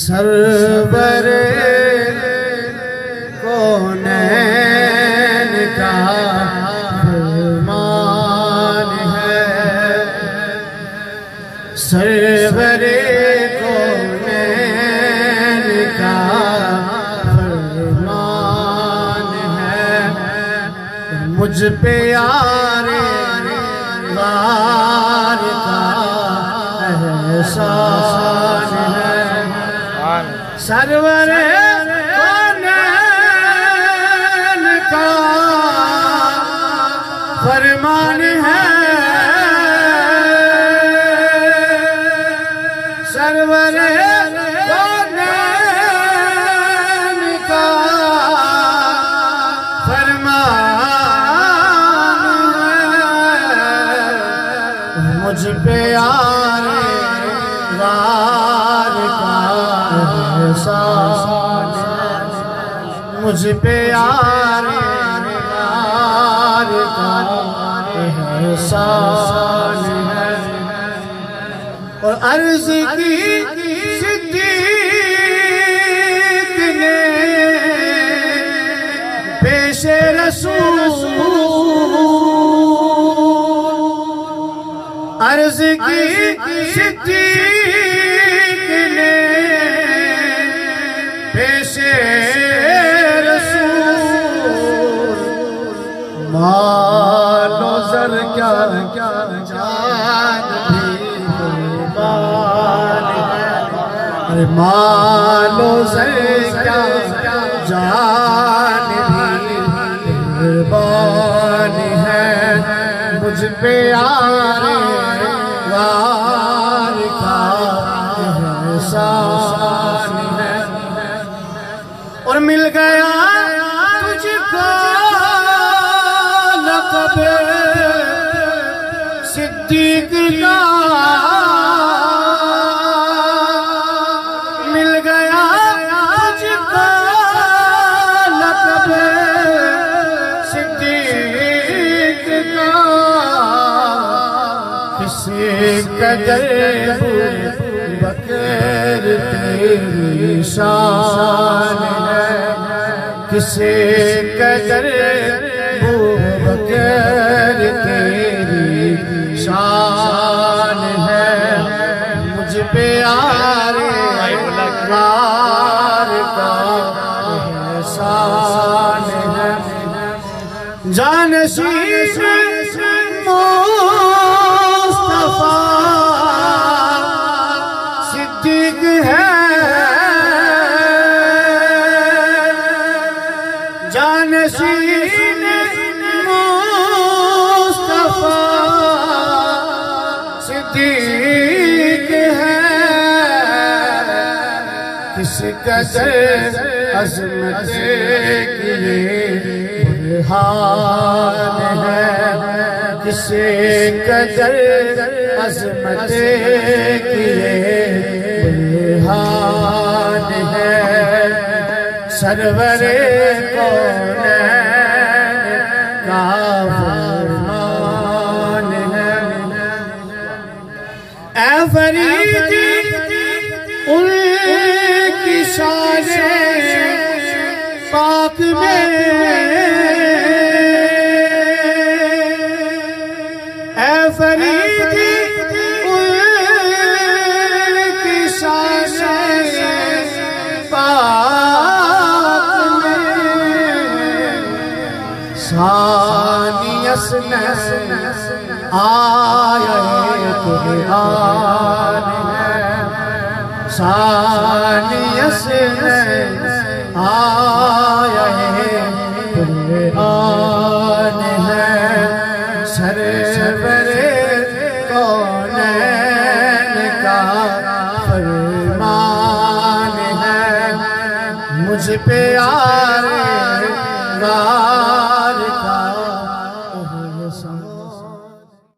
सरवरे कौनैन का फरमान है। सरवरे कौनैन का फरमान है। मुझ पे यारे वार का एहसान है। सरवरे कौनैन का फरमान है। सरवरे कौनैन का फरमान है। मुझ पे यारे वार का एहसान है। मुझ पे यारे वार का एहसान है। और अर्ज़ की सिद्दीक़ ने पेशे रसूल, अर्ज़ की सिद्दीक़ ने पेशे रसूल। मालो ज़र क्या जान भी कुर्बान है। अरे मालो ज़र क्या जान भी कुर्बान है। मुझ पे यारे वार का एहसान है। और मिल गया तुझको लक़ब सिद्दीक़ का। मिल गया तुझको लक़ब सिद्दीक़ का। किसी कदर बकर तेरी शान है। किसी कदर बकर तेरी शान है। मुझ पे यारे वार का एहसान है। जानशीन मुस्तफा सिद्दीक़ है। जानशीन मुस्तफा सिद्दीक़ है। किस कदर अज़मत की बुरहान है। किस कदर अज़मत की बुरहान है। सरवरे कौनैन का फरमान है। ऐ फरीद उनकी शाने पाक में, ऐ फरीद उनकी शाने पाक में। सानियस में आया कुरान है। सानियस में आया कुरान है। सरवरे कौनैन का फरमान है। मुझ पे यारे